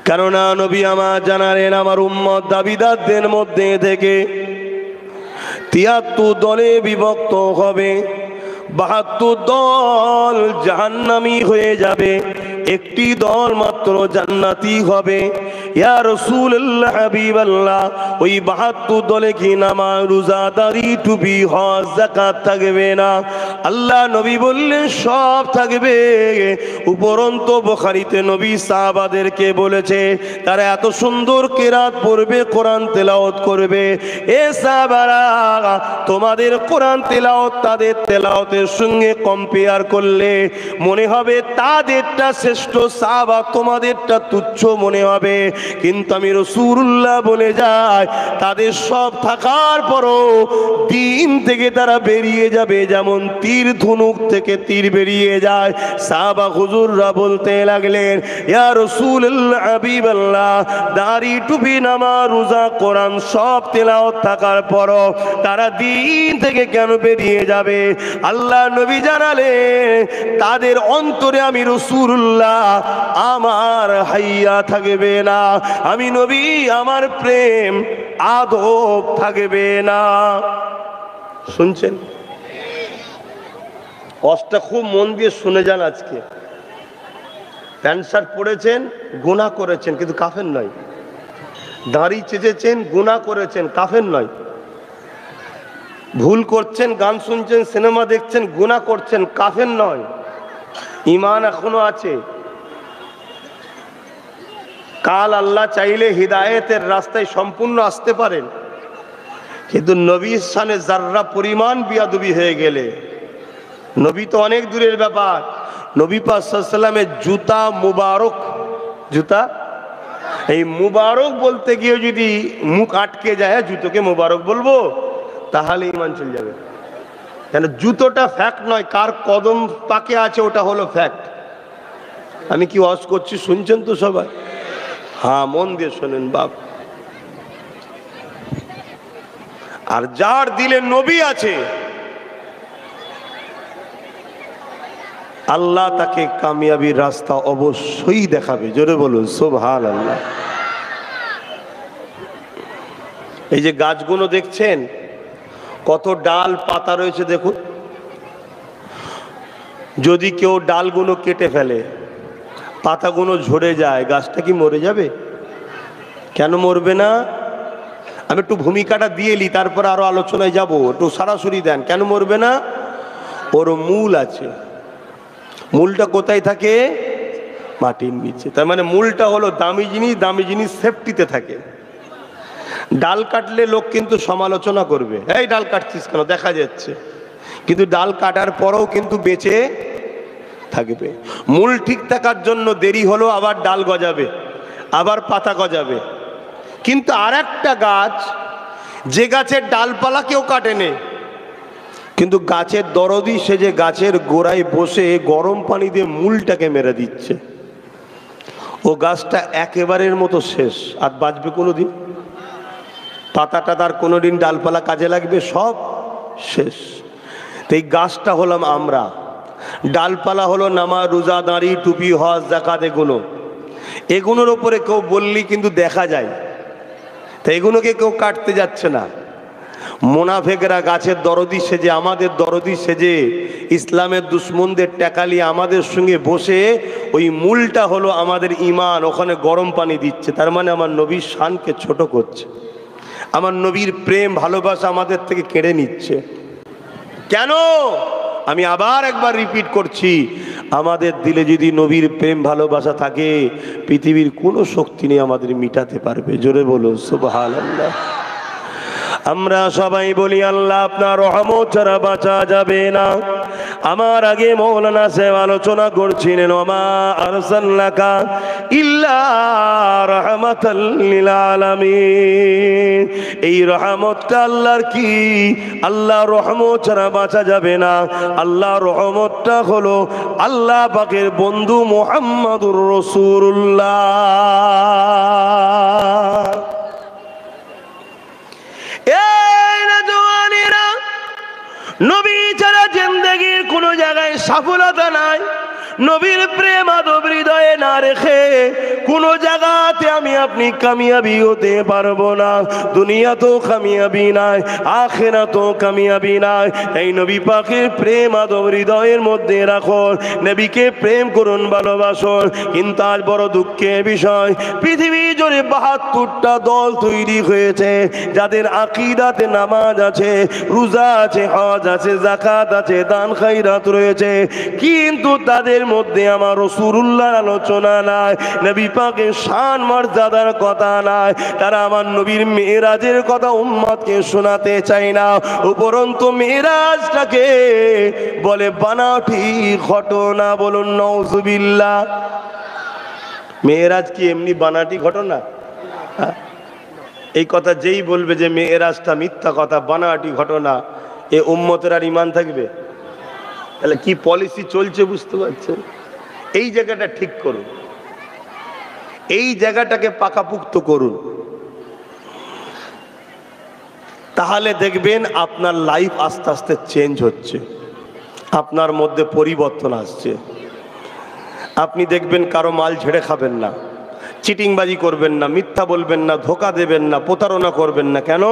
কেননা নবী আমার জানালেন আমার উম্মত দাবিদারদের মধ্যে থেকে ৭৩ দলে বিভক্ত হবে, ৭২ দল জাহান্নামী হয়ে যাবে, একটি দল মাত্র জান্নাতি হবে। ইয়া রাসূলুল্লাহ হাবিবাল্লাহ, ওই ৭২ দলে কি নামাজ রোজা দাড়ি টুপি হজ যাকাত থাকবে না? আল্লাহ নবী বললেন সব থাকবে। উপরন্তু বুখারীতে নবী সাহাবাদেরকে বলেছে তারা এত সুন্দর কিরাত পড়বে, কোরআন তেলাওয়াত করবে। এ সাহাবারা, তোমাদের কোরআন তেলাওয়াত তাদের তেলাওয়াতের সঙ্গে কম্পেয়ার করলে মনে হবে তাদেরটা শ্রেষ্ঠ, সাহাবা তোমাদেরটা তুচ্ছ মনে হবে। কিন্তু আমি রাসূলুল্লাহ বলে যাই তাদের সব থাকার পরও দিন থেকে তারা বেরিয়ে যাবে যেমন তীর ধনুক থেকে তীর বেরিয়ে যায়। সাহাবা হুজুররা বলতে লাগলেন ইয়া রাসূলুল্লাহ হাবিবাল্লাহ, দাড়ি টুপি নামাজ রোজা কোরআন সব তেলাওয়াত থাকার পরও তারা দিন থেকে কেন বেরিয়ে যাবে? আল্লাহ নবী জানালেন তাদের অন্তরে আমি রাসূলুল্লাহ আমার হাইয়া থাকবে না, আমি নবী আমার প্রেম আদব থাকবে না। শুনছেন? কষ্টটা খুব মন দিয়ে শুনে যান। আজকে প্যান্ট শার্ট পরেছেন, গুনাহ করেছেন, কিন্তু কাফের নয়। দাড়ি চেঁচেছেন, গুনাহ করেছেন, কাফের নয়। ভুল করছেন, গান শুনছেন, সিনেমা দেখছেন, গুনাহ করছেন, কাফের নয়। ঈমান এখনো আছে। কাল আল্লাহ চাইলে হিদায়েতের রাস্তায় সম্পূর্ণ আসতে পারেন, কিন্তু নবীর শানে যাররা পরিমাণ বিয়াদবি হয়ে গেলে, নবী তো অনেক দূরের ব্যাপার। নবী পাক সাল্লাল্লাহু আলাইহি ওয়াসাল্লামের জুতা মুবারক, জুতা এই মুবারক বলতে গিয়ে যদি মুখ আটকে যায়, জুতোকে মুবারক বলবো, তাহলে ঈমান চলে যাবে। কেন? জুতোটা ফ্যাক্ট নয়, কার কদম পাকে আছে ওটা হলো ফ্যাক্ট। আমি কি ওয়াজ করছি শুনছেন তো সবাই? হ্যাঁ, মন দিয়ে শোনেন বাপ। আর যার দিলে নবী আছে আল্লাহ তাকে কামিয়াবির রাস্তা অবশ্যই দেখাবে। জোরে বলুন সুবহানাল্লাহ। এই যে গাছগুলো দেখছেন কত ডাল পাতা রয়েছে দেখুন। যদি কেউ ডালগুলো কেটে ফেলে, পাতাগুলো ঝরে যায়, গাছটা কি মরে যাবে? কেন মরবে না? আমি একটু ভূমিকাটা দিয়ে এলি, তারপর আরো আলোচনায় যাব। একটু সরাসরি দেন। কেন মরবে না? ওর মূল আছে। মূলটা কোথায় থাকে? মাটির নিচে। তার মানে মূলটা হলো দামি জিনিস, দামি জিনিস সেফটিতে থাকে। ডাল কাটলে লোক কিন্তু সমালোচনা করবে, এই ডাল কাটছিস কেন, দেখা যাচ্ছে, কিন্তু ডাল কাটার পরেও কিন্তু বেঁচে থাকবে। মূল ঠিক থাকার জন্য দেরি হলো, আবার ডাল গজাবে, আবার পাতা গজাবে। কিন্তু আর একটা গাছ, যে গাছের ডালপালা কেউ কাটেনি, কিন্তু গাছের দরদি সে যে গাছের গোড়ায় বসে গরম পানি দিয়ে মূলটাকে মেরে দিচ্ছে, ও গাছটা একেবারের মতো শেষ। আর বাঁচবে কোনোদিন? পাতাটা তার কোনোদিন ডালপালা কাজে লাগবে? সব শেষ। তো এই গাছটা হলাম আমরা, ডালপালা হলো নামাজ রোজা দাড়ি টুপি হজ যাকাত। এগুলোর ওপরে কেউ বললি কিন্তু দেখা যায়, তাই এগুলোকে কেউ কাটতে যাচ্ছে না। মুনাফিকরা গাছের দরদি সেজে, আমাদের দরদি সেজে, ইসলামের দুশ্মনদের টেকালি আমাদের সঙ্গে বসে ওই মূলটা হলো আমাদের ঈমান, ওখানে গরম পানি দিচ্ছে। তার মানে আমার নবীর শানকে ছোট করছে, আমার নবীর প্রেম ভালোবাসা আমাদের থেকে কেড়ে নিচ্ছে। কেন? আমি আবার একবার রিপিট করছি, আমাদের দিলে যদি নবীর প্রেম ভালোবাসা থাকে, পৃথিবীর কোনো শক্তি নেই আমাদের মিটাতে পারবে। জোরে বলো সুবহানাল্লাহ। আমরা সবাই বলি আল্লাহ আপনার রহমত ছাড়া বাঁচা যাবে না। আমার আগে মৌলানা সাহেব আলোচনা করছিলেন, ওমা আরসালনাকা ইল্লা রাহমাতাল লিল আলামিন। এই রহমতটা আল্লাহর কি? আল্লাহর রহমত ছাড়া বাঁচা যাবে না। আল্লাহর রহমতটা হলো আল্লাহ পাকের বন্ধু মুহাম্মদুর রাসূলুল্লাহ। নবী ছাড়া জিন্দেগির কোন জায়গায় সফলতা নাই। নবীর প্রেম আদব হৃদয়ে না রেখে কোন জায়গাতে আপনি কামিয়াবি হতে পারবো না, দুনিয়া তো কামিয়াবি নাই, আখিরাত তো কামিয়াবি নাই। এই নবী পাকের প্রেম আদব হৃদয়ের মধ্যে রাখুন, নবীকে প্রেম করুন, ভালোবাসুন। কিন্তু আজ বড় দুঃখের বিষয়, পৃথিবী জুড়ে ৭২টা দল তৈরি হয়েছে, যাদের আকীদাতে নামাজ আছে, রোজা আছে, হজ আছে, যাকাত আছে, দান খায়রাত রয়েছে, কিন্তু তাদের মধ্যে আমার রাসূলুল্লাহর আলোচনা নাই, নবী পাকের শান মর্যাদার কথা নাই। তারা আমার নবীর মেরাজের কথা উম্মতকে শোনাতে চায় না, উপরন্তু মেরাজটাকে বলে বানাওটি ঘটনা। বলুন নাউজুবিল্লাহ। মেরাজ কি এমনি বানাটি ঘটনা? এই কথা যেই বলবে যে মেরাজটা মিথ্যা কথা, বানাটি ঘটনা, এ উম্মতের আর ঈমান থাকবে? তাহলে কি পলিসি চলছে বুঝতে পারছেন? এই জায়গাটা ঠিক করুন, এই জায়গাটাকে পাকাপুক্ত করুন, তাহলে দেখবেন আপনার লাইফ আস্তে আস্তে চেঞ্জ হচ্ছে, আপনার মধ্যে পরিবর্তন আসছে। আপনি দেখবেন কারো মাল ঝেড়ে খাবেন না, চিটিংবাজি করবেন না, মিথ্যা বলবেন না, ধোকা দেবেন না, প্রতারণা করবেন না। কেন?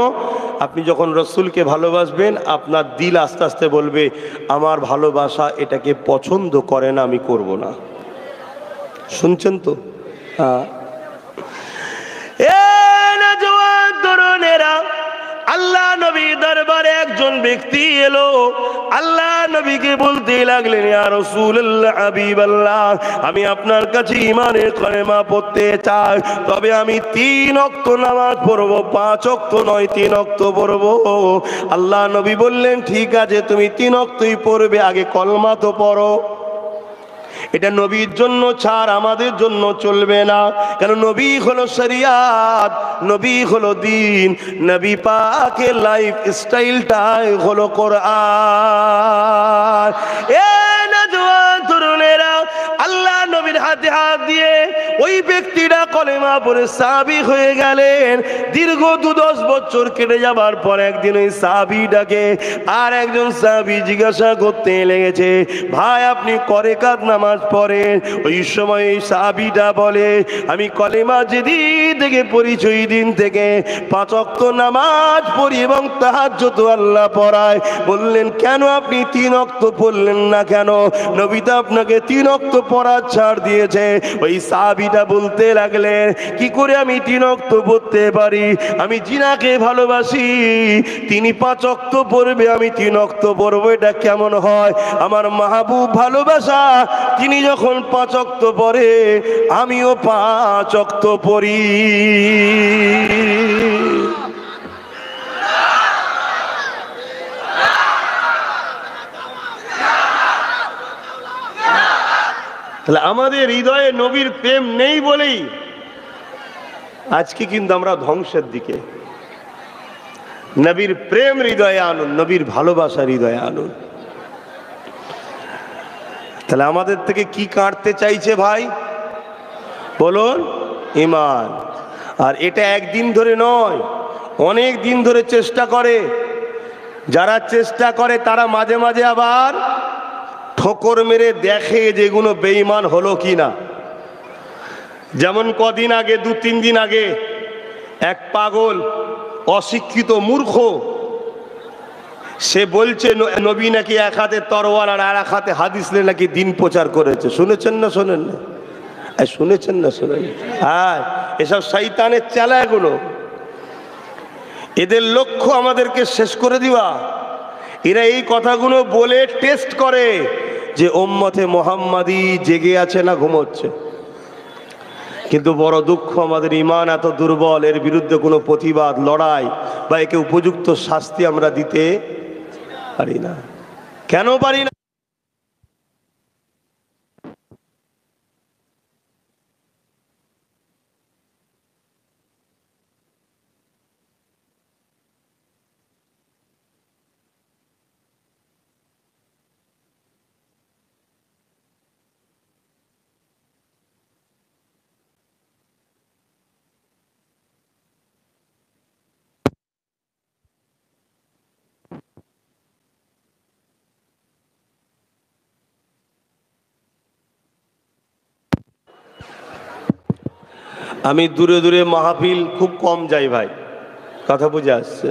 আপনি যখন রসুলকে ভালোবাসবেন, আপনার দিল আস্তে আস্তে বলবে আমার ভালোবাসা এটাকে পছন্দ করে না, আমি করব না। শুনছেন তো? হ্যাঁ। তরুণেরা, আল্লাহ নবী দরবারে একজন ব্যক্তি এলো, আল্লাহ নবীকে বলতে লাগলেন, ইয়া রাসূলুল্লাহ, হাবিবাল্লাহ, আমি আপনার কাছে ঈমানের কলেমা পড়তে চাই, তবে আমি 3 ওয়াক্ত নামাজ পড়ব, 5 ওয়াক্ত নয়, 3 ওয়াক্ত পড়ব। আল্লাহ নবী বললেন, ঠিক আছে, তুমি 3 ওয়াক্তই পড়বে, আগে কলমা তো পড়ো। এটা নবীর জন্য ছাড়, আমাদের জন্য চলবে না। কারণ নবী হলো শরিয়াত, নবী হলো দ্বীন, নবী পাকের লাইফ স্টাইলটাই হলো কোরআন। এ নওজোয়ান তরুণেরা, আল্লাহ নবীর হাতে হাত দিয়ে ওই ব্যক্তিটা কলেমা পড়ে সাহাবী হয়ে গেলেন। দীর্ঘ 2-10 বছর কেটে যাবার পর একদিন ওই সাহাবীটাকে আর একজন সাহাবী জিজ্ঞাসা করতে লেগেছে, ভাই আপনি কয় রাকাত নামাজ পড়েন? ওই সময় এই সাহাবীটা বলে, আমি কলেমা যেদিন থেকে পরিচয় দিন থেকে 5 ওয়াক্ত নামাজ পড়ি এবং তাহাজ্জুদ আল্লাহ পড়ায়। বললেন, কেন আপনি 3 ওয়াক্ত পড়লেন না কেন? নবী তো আপনাকে 3 ওয়াক্ত পড়ার ছাড় দিয়েছে। ওই সাহাবীটা বলতে লাগলেন, কি করে আমি 3 ওয়াক্ত পড়তে পারি? আমি জিনাকে ভালোবাসি, তিনি 5 ওয়াক্ত পড়বে, আমি 3 ওয়াক্ত পড়বো, এটা কেমন হয়? আমার মাহবুব ভালোবাসা, তিনি যখন 5 ওয়াক্ত পড়ে, আমিও 5 ওয়াক্ত পড়ি। তাহলে আমাদের হৃদয়ে নবীর প্রেম নেই বলেই আজকে কিন্তু আমরা ধ্বংসের দিকে। নবীর প্রেম হৃদয়ে আনুন, নবীর ভালোবাসা হৃদয়ে আনুন। তাহলে আমাদের থেকে কি কাটতে চাইছে ভাই বলুন? ঈমান। আর এটা একদিন ধরে নয়, অনেক দিন ধরে চেষ্টা করে। যারা চেষ্টা করে তারা মাঝে মাঝে আবার ঠোকর মেরে দেখে যেগুলো বেঈমান হলো কিনা। যেমন কদিন আগে, 2-3 দিন আগে এক পাগল অশিক্ষিত মূর্খ, সে বলছে নবী নাকি এক হাতে তরোয়াল আর এক হাতে হাদিস নিয়ে নাকি দিন প্রচার করেছে। শুনেছেন না শোনেন না? শুনেছেন না শোনেন? হ্যাঁ, এসব শয়তানের চেলা এগুলো। এদের লক্ষ্য আমাদেরকে শেষ করে দেওয়া। এরা এই কথাগুলো বলে টেস্ট করে যে উম্মতে মুহাম্মাদি জেগে আছে না ঘুমোচ্ছে। কিন্তু বড় দুঃখ, আমাদের ঈমান এত দুর্বল, এর বিরুদ্ধে কোনো প্রতিবাদ, লড়াই বা একে উপযুক্ত শাস্তি আমরা দিতে পারি না। কেন পারি না? আমি দূরে দূরে মাহফিল খুব কম যাই ভাই, কথা বুঝে আসছে।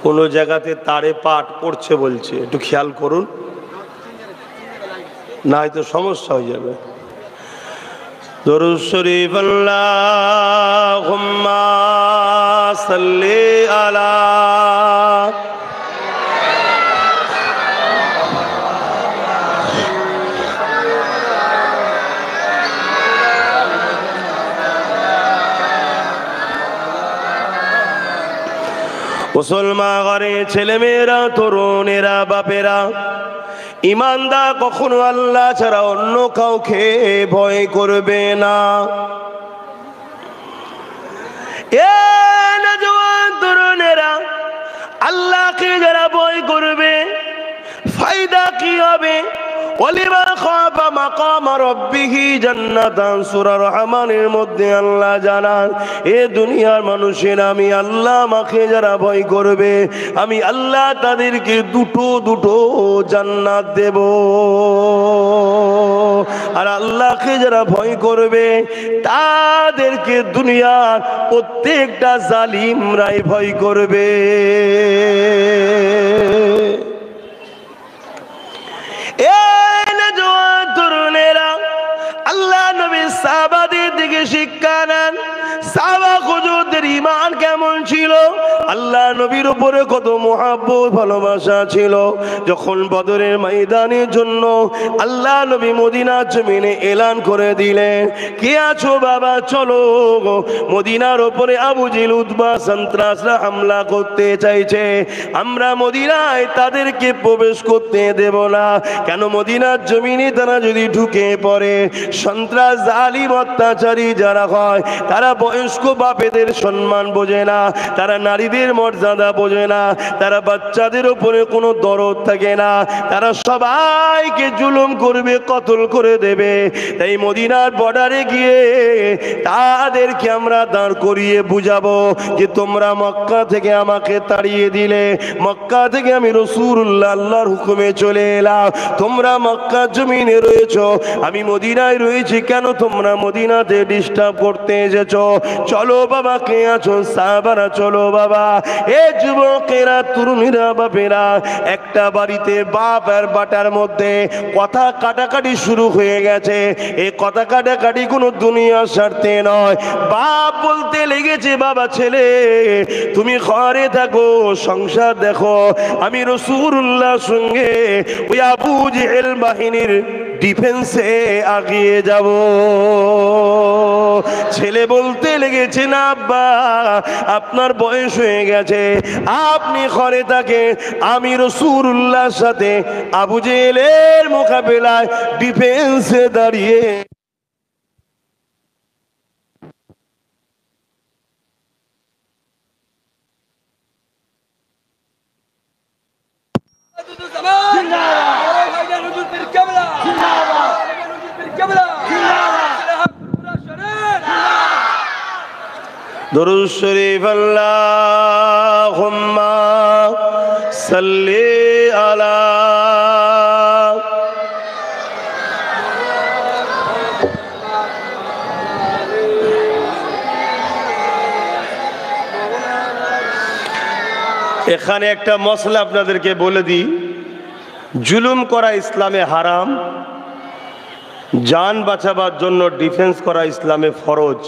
কোনো জায়গাতে তারে পাট পড়ছে বলছে, একটু খেয়াল করুন, না হয়তো সমস্যা হয়ে যাবে। দরুদ শরীফ আল্লাহুম্মা সাল্লি আলা মুসলমান ঘরে ছেলেমেয়েরা, তরুণেরা, বাপেরা, ইমানদার কখনো আল্লাহ ছাড়া অন্য কাউকে ভয় করবে না। এ নওজওয়ান তরুণেরা, আল্লাহকে যারা ভয় করবে ফায়দা কি হবে? ওয়ালিমা খাফা মাকাম রাব্বিহি জান্নাতান, সূরা রহমানের মধ্যে আল্লাহ জানান, এ দুনিয়ার মানুষেরা, আমি আল্লাহ আমাকে যারা ভয় করবে আমি আল্লাহ তাদেরকে দুটো দুটো জান্নাত দেব। আর আল্লাহকে যারা ভয় করবে তাদেরকে দুনিয়ার প্রত্যেকটা জালিমরাই ভয় করবে। আল্লাহ নবী সাহাবাদের দিকে শিক্ষা নেন, সাহাবা হুজুরদের ঈমান কেমন ছিল, আল্লাহ নবীর উপরে কত মুহাব্বত ভালোবাসা ছিল। যখন বদরের ময়দানের জন্য আল্লাহ নবী মদিনার জমিনে এলান করে দিলেন, কে আছো বাবা চলো, মদিনার উপরে আবু জেহেল উতবা সন্ত্রাসরা হামলা করতে চাইছে, আমরা মদিনায় তাদেরকে প্রবেশ করতে দেব না। কেন? মদিনার জমিনে তারা যদি ঢুকে পড়ে, সন্ত্রাস জালিম অত্যাচারী যারা হয় তারা বয়স্ক বাপেদের সম্মান বোঝে না, তারা নারীদের বাড়ির মর্যাদা বোঝে না, তারা বাচ্চাদের উপরে কোনো দরদ থাকে না, তারা সবাইকে জুলুম করবে, কতল করে দেবে। তাই মদিনার বর্ডারে গিয়ে তাদেরকে আমরা দাঁড় করিয়ে বুঝাবো যে তোমরা মক্কা থেকে আমাকে তাড়িয়ে দিলে, মক্কা থেকে আমি রাসূলুল্লাহ আল্লাহর হুকুমে চলে এলাম, তোমরা মক্কা জমিনে রয়েছো, আমি মদিনায় রয়েছি, কেন তোমরা মদিনাতে ডিস্টার্ব করতে এসেছো? চলো বাবা, কে আছো? সাহাবারা চলো বাবা। এ যুবকেরা, তরুণীরা, বাপেরা, একটা বাড়িতে বাপ আর বাটার মধ্যে কথা কাটাকাটি শুরু হয়ে গেছে। এই কথা কাটাকাটি কোনো দুনিয়ার স্বার্থে নয়। বাপ বলতে লেগেছে, বাবা ছেলে তুমি ঘরে থাকো, সংসার দেখো, আমি রাসূলুল্লাহর সঙ্গে ওই আবু জেহেল বাহিনীর ডিফেন্সে আগিয়ে যাব। ছেলে বলতে লেগেছে, না আব্বা, আপনার বয়স হয়ে গেছে, আপনি ঘরে থাকেন, আমি রাসূলুল্লাহর সাথে আবু জেহেলের মোকাবেলায় ডিফেন্সে দাঁড়িয়ে দুরূদ শরীফ আল্লাহুম্মা সাল্লি আলা এখানে একটা মসলা আপনাদেরকে বলে দিই, জুলুম করা ইসলামে হারাম, জান বাঁচাবার জন্য ডিফেন্স করা ইসলামে ফরজ।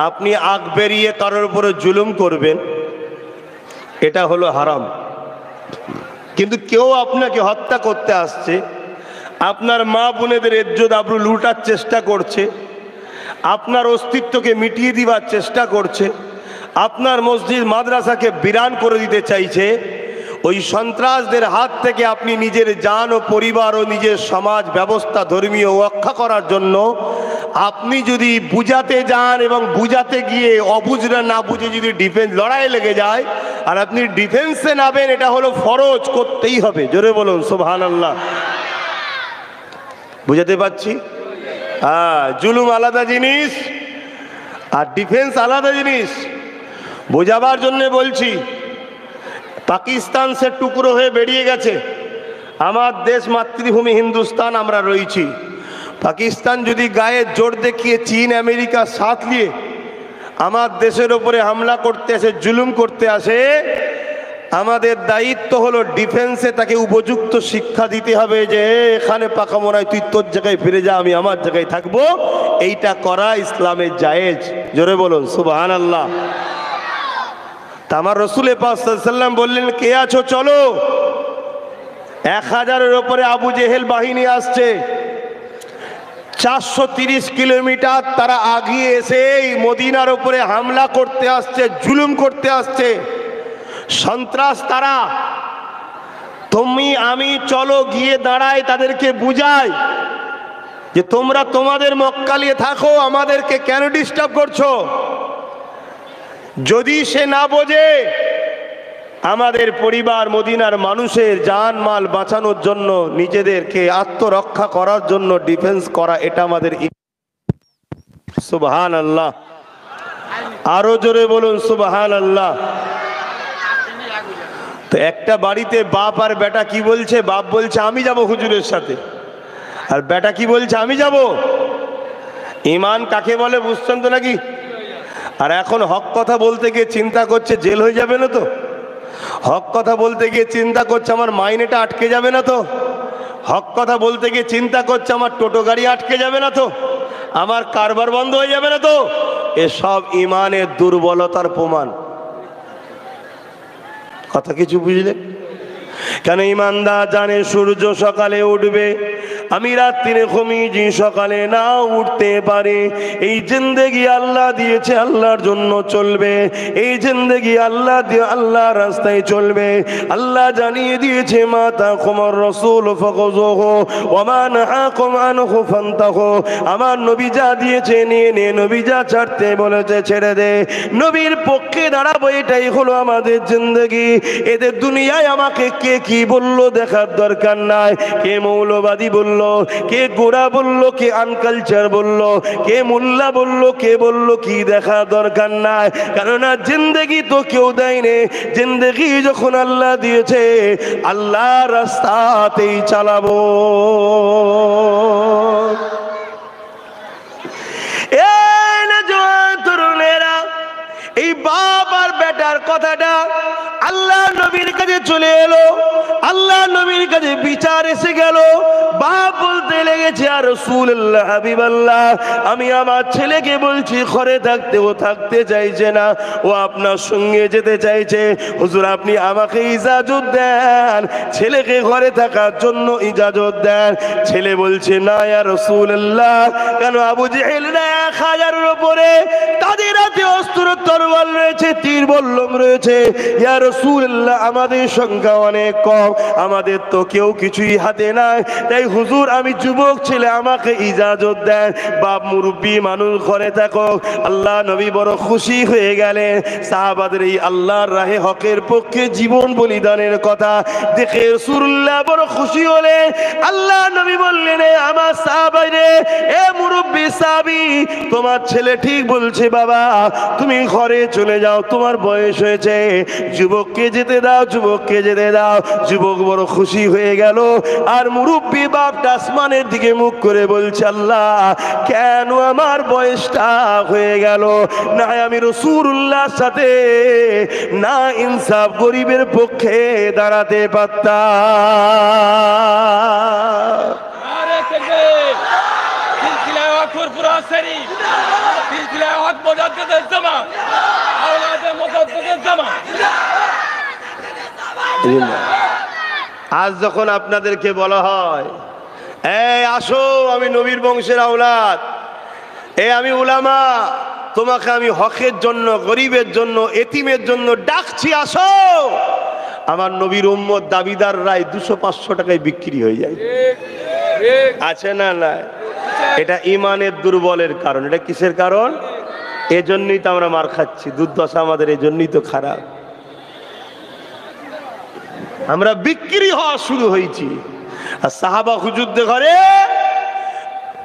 আপনি আগ বেরিয়ে কারোর উপরে জুলুম করবেন, এটা হলো হারাম। কিন্তু কেউ আপনাকে হত্যা করতে আসছে, আপনার মা বোনেদের ইজ্জত আবরু লুটার চেষ্টা করছে, আপনার অস্তিত্বকে মিটিয়ে দিবার চেষ্টা করছে, আপনার মসজিদ মাদ্রাসাকে বিরান করে দিতে চাইছে, ওই সন্ত্রাসদের হাত থেকে আপনি নিজের জান ও পরিবার ও নিজের সমাজ ব্যবস্থা ধর্মীয় রক্ষা করার জন্য আপনি যদি বুঝাতে যান এবং বুঝাতে গিয়ে অবুঝরা না বুঝে যদি ডিফেন্স লড়াই লেগে যায় আর আপনি ডিফেন্সে নামেন, এটা হলো ফরজ, করতেই হবে। জোরে বলুন সুবহানাল্লাহ। বুঝাতে পারছি? হ্যাঁ, জুলুম আলাদা জিনিস আর ডিফেন্স আলাদা জিনিস। বোঝাবার জন্য বলছি, পাকিস্তান সে টুকরো হয়ে বেরিয়ে গেছে, আমার দেশ মাতৃভূমি হিন্দুস্তান আমরা রয়েছি। পাকিস্তান যদি গায়ে জোর দেখিয়ে চীন আমেরিকা সাথ নিয়ে আমার দেশের ওপরে হামলা করতে আসে, জুলুম করতে আসে, আমাদের দায়িত্ব হলো ডিফেন্সে তাকে উপযুক্ত শিক্ষা দিতে হবে যে এখানে পাকা মরায়, তুই তোর জায়গায় ফিরে যা, আমি আমার জায়গায় থাকবো। এইটা করা ইসলামের জায়েজ। জোরে বলুন সুবহানাল্লাহ। তা আমার রাসূল পাক সাল্লাল্লাহু আলাইহি ওয়াসাল্লাম বললেন, কে আছো চলো। 1000-এর ওপরে আবু জেহেল বাহিনী আসছে, 430 কিলোমিটার তারা আগিয়ে এসে এই মদিনার উপরে হামলা করতে আসছে, জুলুম করতে আসছে, সন্ত্রাস তারা। তুমি আমি চলো গিয়ে দাঁড়াই, তাদেরকে বুঝাই যে তোমরা তোমাদের মক্কা নিয়ে থাকো, আমাদেরকে কেন ডিস্টার্ব করছো। যদি সে না বোঝে, আমাদের পরিবার মদিনার মানুষের জান মাল বাঁচানোর জন্য, নিজেদেরকে আত্মরক্ষা করার জন্য ডিফেন্স করা, এটা আমাদের। সুবহানাল্লাহ। আরো জোরে বলুন সুবহানাল্লাহ। তো একটা বাড়িতে বাপ আর বেটা কি বলছে? বাপ বলছে আমি যাব হুজুরের সাথে, আর বেটা কি বলছে? আমি যাব। ঈমান কাকে বলে বুঝছেন তো নাকি? আর এখন হক কথা বলতে গিয়ে চিন্তা করছে জেল হয়ে যাবে না তো, হক কথা বলতে গিয়ে চিন্তা করছে আমার মাইনেটা আটকে যাবে না তো, হক কথা বলতে গিয়ে চিন্তা করছে আমার টোটো গাড়ি আটকে যাবে না তো, আমার কারবার বন্ধ হয়ে যাবে না তো। এসব ঈমানের দুর্বলতার প্রমাণ। কথা কিছু বুঝলে? কেন? ঈমানদার জানে সূর্য সকালে উঠবে আমি রাত্রিরে ঘুমিয়ে সকালে না উঠতে পারি, এই জিন্দেগি আল্লাহ দিয়েছে, আল্লাহর জন্য চলবে। এই জিন্দেগি আল্লাহ দিয়ে আল্লাহ রাস্তায় চলবে। আল্লাহ জানিয়ে দিয়েছে মা তাকুমুর রাসূল ফাখুযুহু ওয়া মা নাহাকুম আনহু ফান্তাহু। আমার নবী যা দিয়েছে নিয়ে নে, নবী যা ছাড়তে বলেছে ছেড়ে দে। নবীর পক্ষে দাঁড়াবো, এটাই হলো আমাদের জিন্দেগি। এদের দুনিয়ায় আমাকে কে কি বলল দেখার দরকার নাই। কে মৌলবাদী বলল, কে গোড়া বলল, কে আনকালচার বলল, কে মোল্লা বলল, কে বলল কি দেখা দরকার নাই। কেননা জিন্দেগি তো কেউ দেয়নি, জিন্দেগি যখন আল্লাহ দিয়েছে আল্লাহ রাস্তাতেই চালাবো। তরুণেরা, এই বাপ আর বেটার কথাটা আল্লাহ নবীর কাছে চলে এলো, আল্লাহ নবীর কাছে বিচার এসে গেল। বাপ বলতে লেগেছে আর রাসূলুল্লাহ হাবিবাল্লাহ, আমি আমার ছেলেকে বলছি ঘরে থাকতে, ও থাকতে চাইছে না, ও আপনার সঙ্গে যেতে চাইছে। হুজুর আপনি আমাকে ইজাজত দেন, ছেলেকে ঘরে থাকার জন্য ইজাজত দেন। ছেলে বলছে না ইয়া রাসূলুল্লাহ। কেন? আবু জেহেল 1000-এর উপরে, তাদের হাতে অস্ত্র তরোয়াল রয়েছে, তীর বল্লম রয়েছে। ইয়া রাসূলুল্লাহ আমাদের সংখ্যা অনেক কম, আমাদের তো কেউ কিছুই হাতে নাই। তাই হুজুর আমি যুবক ছেলে, আমাকে ইজাজত দেন। বাপ মুরব্বী মানুষ ঘরে থাকো। আল্লাহ নবী বড় খুশি হয়ে গেলেন। সাহাবাদের এই আল্লাহর রাহে হকের পক্ষে জীবন বলিদানের কথা দেখে রাসূলুল্লাহ বড় খুশি হলেন। আল্লাহ নবী বললেন আমার সাহাবারে, এ মুরব্বী সাহাবী, তোমার ছেলে ঠিক বলছে বাবা, তুমি ঘরে চলে যাও, তোমার বয়স হয়েছে, যুবককে যেতে দাও, যুবককে যেতে দাও। যুবক বড় খুশি হয়ে গেল। আর মুরব্বী বাপটা আসমানের দিকে মুখ করে বলছে আল্লাহ কেন আমার বয়সটা হয়ে গেল, না আমি রাসূলুল্লাহর সাথে না ইনসাফ গরিবের পক্ষে দাঁড়াতে পারতাম। আজ যখন আপনাদেরকে বলা হয় এই আসো আমি নবীর বংশের আওলাদ, আমি উলামা, তোমাকে আমি হকের জন্য, গরিবের জন্য, এতিমের জন্য ডাকছি, আসো। আমার নবীর উম্মত দাবিদাররাই 200-500 টাকায় বিক্রি হয়ে যায়। আছে না? না, এটা ইমানের দুর্বলের কারণ। এটা কিসের কারণ? এজন্যই তো আমরা মার খাচ্ছি, দুর্দশা আমাদের এজন্যই তো খারাপ। আমরা বিক্রি হওয়া শুরু হয়েছি। আর সাহাবা হুজুরদের ঘরে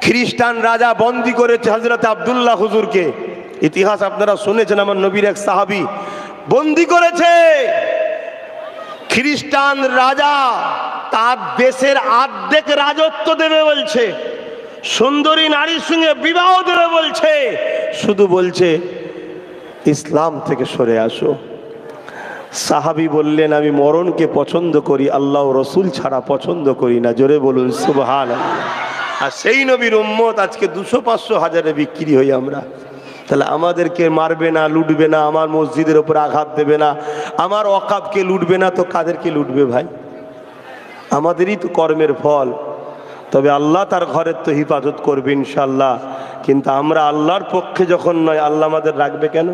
খ্রিস্টান রাজা বন্দী করেছে হযরত আব্দুল্লাহ হুজুরকে। ইতিহাস আপনারা শুনেছেন, আমার নবীর এক সাহাবী বন্দী করেছে। খ্রিস্টান রাজা তার দেশের অর্ধেক রাজত্ব দেবে বলছে, সুন্দরী নারীর সঙ্গে বিবাহ দেবে বলছে, শুধু বলছে ইসলাম থেকে সরে আসো। সাহাবী বললেন আমি মরণকে পছন্দ করি, আল্লাহ রসুল ছাড়া পছন্দ করি না। জোরে বলুন সুবহানাল্লাহ। আর সেই নবীর উম্মত আজকে 200-500-1000-এ বিক্রি হই আমরা। তাহলে আমাদেরকে মারবে না, লুটবে না, আমার মসজিদের উপর আঘাত দেবে না, আমার ওয়াকাফকে লুটবে না, তো কাদেরকে লুটবে ভাই? আমাদেরই তো কর্মের ফল। তবে আল্লাহ তার ঘরের তো হিফাজত করবে ইনশাল্লাহ। কিন্তু আমরা আল্লাহর পক্ষে যখন নয়, আল্লাহ আমাদের রাখবে কেন?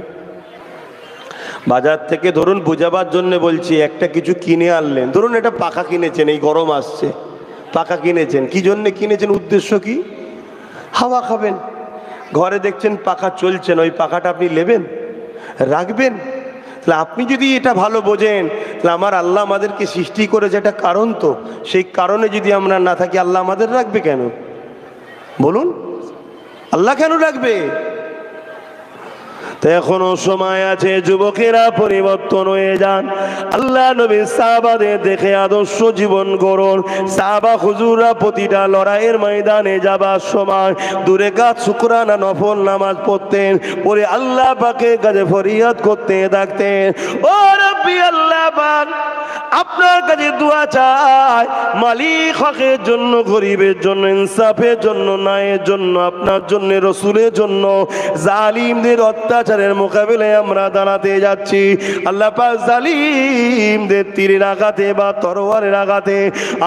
বাজার থেকে ধরুন বোঝাবার জন্য বলছি, একটা কিছু কিনে আনলেন, ধরুন এটা পাখা কিনেছেন, এই গরম আসছে, পাখা কিনেছেন, কি জন্য কিনেছেন? উদ্দেশ্য কি? হাওয়া খাবেন। ঘরে দেখছেন পাখা চলছেন, ওই পাখাটা আপনি নেবেন, রাখবেন? তাহলে আপনি যদি এটা ভালো বোঝেন, তাহলে আমার আল্লাহ আমাদেরকে সৃষ্টি করেছে একটা কারণ, তো সেই কারণে যদি আমরা না থাকি, আল্লাহ আমাদের রাখবে কেন? বলুন, আল্লাহ কেন রাখবে? তো এখনো সময় আছে, যুবকেরা পরিবর্তন হয়ে যান। আল্লাহ নবী সাহাবাদের দেখে আদর্শ জীবন গড়ুন। সাহাবা হুজুররা প্রতিটা লড়াইয়ের ময়দানে যাবার সময় দূরে কাজ শুকরানা নফল নামাজ পড়তেন, পরে আল্লাহ পাকের কাছে ফরিয়াদ করতে থাকতেন, ও রব্বি আল্লাহ পাক আপনার কাছে দোয়া চাই, মালিক হকের জন্য, গরিবের জন্য, ইনসাফের জন্য, ন্যায়ের জন্য, আপনার জন্য, রসুলের জন্য, জালিমদের অত্যাচার হাজারের মোকাবিলায় আমরা দাঁড়াতে যাচ্ছি। আল্লাহ পাক জালিমদের তীরের আঘাতে বা তরোয়ারের আঘাতে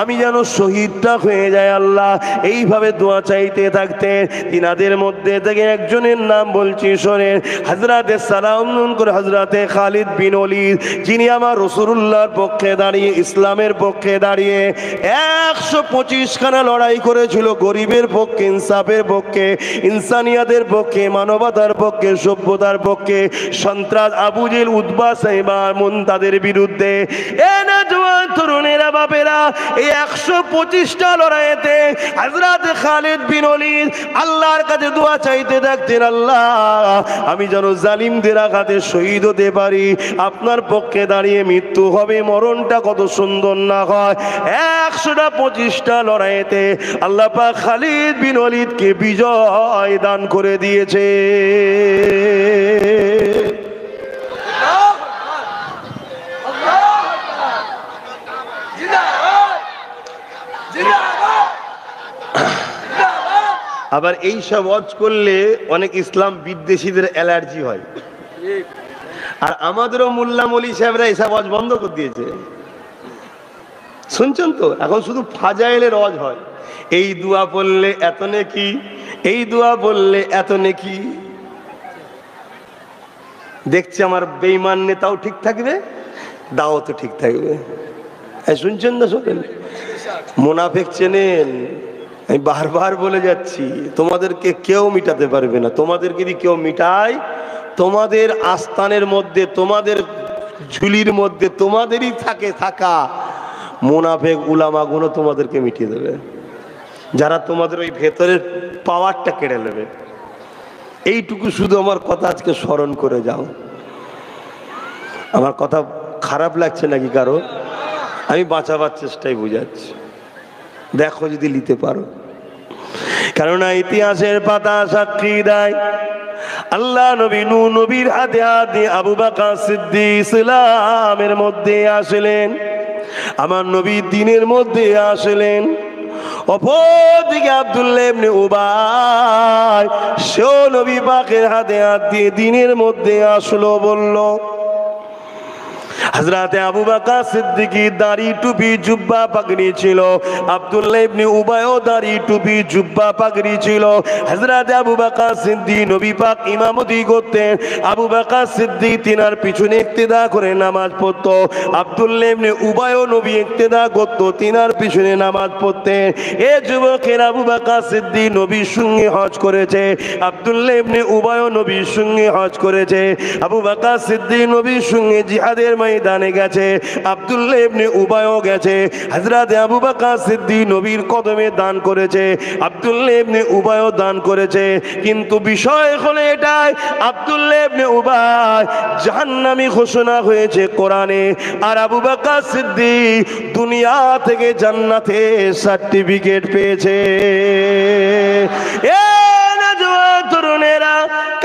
আমি যেন শহীদটা হয়ে যায় আল্লাহ, এইভাবে দোয়া চাইতে থাকতেন। তিনাদের মধ্যে থেকে একজনের নাম বলছি শোনেন, হযরতে সালাম করে হযরতে খালিদ বিন ওলীদ, যিনি আমার রাসূলুল্লাহর পক্ষে দাঁড়িয়ে, ইসলামের পক্ষে দাঁড়িয়ে 125 খানা লড়াই করেছিল, গরিবের পক্ষে, ইনসাফের পক্ষে, ইনসানিয়াতের পক্ষে, মানবতার পক্ষে, সভ্যতার পক্ষে, সন্ত্রাস আবু জেহেল, উতবা, সাইবা, মুনতাদের বিরুদ্ধে। এ নওজওয়ান তরুণেরা বাপেরা, এই 125টা লড়াইতে হযরত খালিদ বিন ওলীদ আল্লাহর কাছে দোয়া চাইতে থাকতেন, আল্লাহ আমি যেন জালিমদের আঘাতে শহীদ হতে পারি, আপনার পক্ষে দাঁড়িয়ে মৃত্যু হবে, মরণটা কত সুন্দর না হয়। 125টা লড়াইতে আল্লাহ পাক খালিদ বিন ওলীদকে বিজয় দান করে দিয়েছে। আবার এই সব ওয়াজ করলে অনেক ইসলাম বিদ্বেষীদের অ্যালার্জি হয়, আর আমাদেরও মোল্লা মৌলী সাহেবরা এসব ওয়াজ বন্ধ করে দিয়েছে। শুনছেন তো, এখন শুধু ফাজাইলের ওয়াজ হয়, এই দোয়া পড়লে এত নেকি, এই দোয়া বললে এত নেকি। দেখছি আমার বেঈমান নেতাও ঠিক থাকবে, দাও তো ঠিক থাকবে। শুনছেন না? শোনেন, মুনাফিক চেনেন, আমি বারবার বলে যাচ্ছি, তোমাদেরকে কেউ মিটাতে পারবে না। তোমাদেরকে যদি কেউ মিটায়, তোমাদের আস্তানের মধ্যে, তোমাদের ঝুলির মধ্যে তোমাদেরই থাকা মুনাফিক উলামাগুলো তোমাদেরকে মিটিয়ে দেবে, যারা তোমাদের ওই ভেতরের পাওয়ারটা কেড়ে নেবে। এইটুকু শুধু আমার কথা আজকে স্মরণ করে যাও। আমার কথা খারাপ লাগছে নাকি কারো? আমি বাঁচাবার চেষ্টাই বুঝাচ্ছি, দেখো যদি নিতে পারো। কেননা ইতিহাসের পাতা সাক্ষী দেয়, আল্লাহ নবী নূহ নবীর হাতে হাতে আবু বকর সিদ্দিক ইসলামের মধ্যে আসলেন, আমার নবী দ্বীনের মধ্যে আসলেন। অপরদিকে আব্দুল্লাহ ইবনে উবাই, সেও নবী পাকের হাতে হাত দিয়ে দ্বীনের মধ্যে আসলো। বলল হযরতে আবু বকর সিদ্দিকী দাড়ি টুপি জুব্বা পাগড়ি ছিল, আব্দুল্লাহ ইবনে উবাইও দাড়ি টুপি জুব্বা পাগড়ি ছিল। হযরতে আবু বকর সিদ্দিক নবী পাক ইমামতি করতেন, আবু বকর সিদ্দিক তিনার পিছনে ইক্তেদা করে নামাজ পড়তো, আব্দুল্লাহ ইবনে উবাইও নবী ইক্তেদা করতো, তিনার পিছনে নামাজ পড়তেন। এ যুবকের আবু বকর সিদ্দিক নবীর সঙ্গে হজ করেছে, আব্দুল্লাহ ইবনে উবাইও নবীর সঙ্গে হজ করেছে। আবু বকর সিদ্দিক নবীর সঙ্গে জিহাদের ময়দানে গেছে, আব্দুল্লাহ ইবনে উবাইও গেছে। হযরতে আবু বকর সিদ্দিক নবীর কদমে দান করেছে, আব্দুল্লাহ ইবনে উবাইও দান করেছে। কিন্তু বিষয় হলো এটাই, আব্দুল্লাহ ইবনে উবাই জাহান্নামী ঘোষণা হয়েছে কোরআনে, আর আবু বকর সিদ্দিক দুনিয়া থেকে জান্নাতে সার্টিফিকেট পেয়েছে। এ নওজওয়ান তরুণেরা,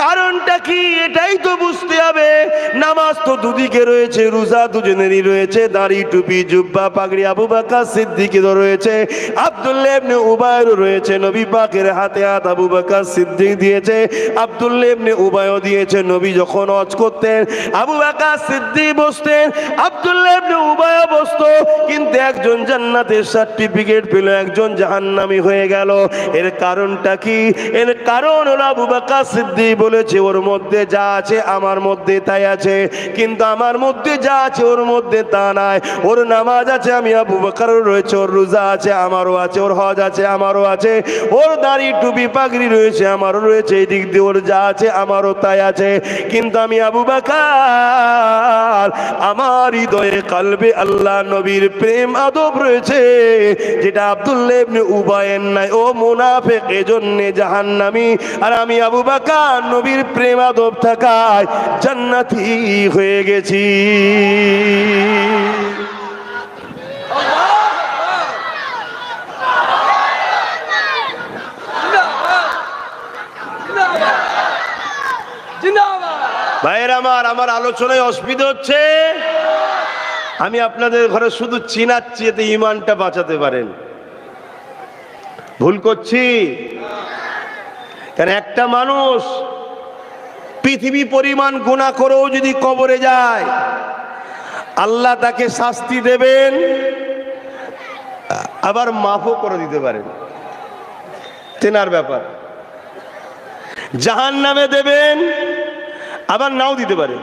কারণটা কি এটাই তো বুঝতে হবে। নামাজ তো দুদিকে রয়েছে, রোজা দুজনেরই রয়েছে, দাড়ি টুপি জুব্বা পাগড়ি আবু বকর সিদ্দিকেরও রয়েছে, আব্দুল্লাহ ইবনে উবাইয়েরও রয়েছে। নবী পাকের হাতে হাত আবু বকর সিদ্দিক দিয়েছে, আব্দুল্লাহ ইবনে উবাইও দিয়েছে। নবী যখন হজ করতেন, আবু বকর সিদ্দিক বসতেন, আব্দুল্লাহ ইবনে উবাইও বসতো, কিন্তু একজন জান্নাতের সার্টিফিকেট পেল, একজন জাহান্নামী হয়ে গেল। এর কারণটা কি? এর কারণ হলো আবু বকর সিদ্দিক বলেছে, ওর মধ্যে যা আছে আমার মধ্যে তাই আছে, কিন্তু আমার মধ্যে যা আছে ওর মধ্যে তা নাই। ওর নামাজ আছে, আমি আবু বকরের রয়েছে, ওর রোজা আছে আমারও আছে, ওর হজ আছে আমারও আছে, ওর দাড়ি টুপি পাগড়ি রয়েছে আমারও রয়েছে, এই দিক দিয়ে ওর যা আছে আমারও তাই আছে। কিন্তু আমি আবু বকর, আমার হৃদয়ে কলবে আল্লাহ নবীর প্রেম আদব রয়েছে, যেটা আব্দুল্লাহ ইবনে উবাইয়ের নাই। ও মুনাফিক, এজন্য জাহান্নামী। আর আমি আবু বকর নবীর প্রেম আদব থাকায় জান্নাতি হয়ে গেছি। ভাইয়েরা আমার আলোচনায় অসুবিধা হচ্ছে, আমি আপনাদের ঘরে শুধু চিনাচ্ছি এতে ইমানটা বাঁচাতে পারেন। ভুল করছি? কারণ একটা মানুষ পৃথিবী পরিমাণ গুনাহ করেও যদি কবরে যায়, আল্লাহ তাকে শাস্তি দেবেন, আবার মাফও করে দিতে পারেন। তেনার ব্যাপার। জাহান্নামে দেবেন, আবার নাও দিতে পারে,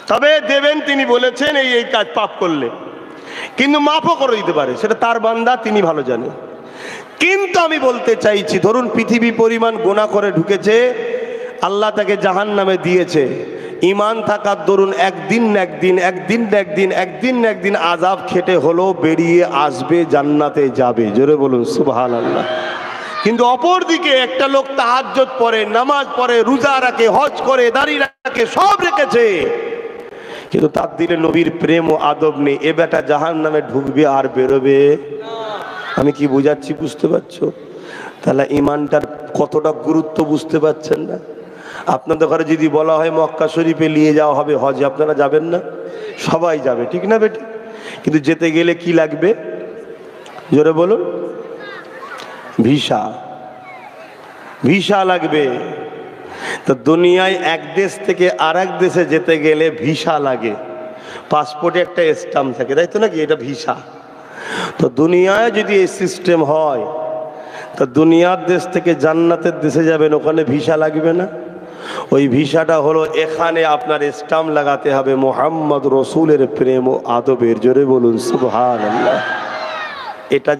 তবে দেবেন তিনি বলেছেন এই কাজ পাপ করলে, কিন্তু মাফও করে দিতে পারে, সেটা তার বান্দা, তিনি ভালো জানেন। কিন্তু আমি বলতে চাইছি, ধরুন পৃথিবী পরিমাণ গুনাহ করে ঢুকেছে, আল্লাহ তাকে জাহান্নামে দিয়েছে, ঈমান থাকার দরুন একদিন আযাব খেটে হলো বেরিয়ে আসবে, জান্নাতে যাবে। জোরে বলুন সুবহানাল্লাহ। কিন্তু অপর দিকে একটা লোক তাহাজ্জুদ পড়ে, নামাজ পড়ে, রোজা রাখে, হজ করে, দাড়ি রাখে, সব রেখেছে, কিন্তু তার দিলে নবীর প্রেম ও আদব নেই, এ বেটা জাহান্নামে ঢুকবে আর বেরোবে। আমি কি বুঝাচ্ছি বুঝতে পারছো? তাহলে ঈমানটার কতটা গুরুত্ব বুঝতে পারছেন না? আপনাদের ঘরে যদি বলা হয় মক্কা শরীফে নিয়ে যাওয়া হবে হজে, আপনারা যাবেন না? সবাই যাবে, ঠিক না বেটি? কিন্তু যেতে গেলে কি লাগবে? জোরে বলুন। ভিসা। ভিসা লাগবে। তো দুনিয়ায় এক দেশ থেকে আর এক দেশে যেতে গেলে ভিসা লাগে। পাসপোর্টে একটা স্ট্যাম্প থাকে, তাই তো নাকি? এটা ভিসা। তো দুনিয়ায় যদি এই সিস্টেম হয়, তো দুনিয়ার দেশ থেকে জান্নাতের দেশে যাবেন, ওখানে ভিসা লাগবে না? ওই ভিসাটা হলো এখানে আপনার স্ট্যাম্প লাগাতে হবে মুহাম্মদ রাসূলের প্রেম ও আদবের। জোরে বলুন সুবহানাল্লাহ। এটা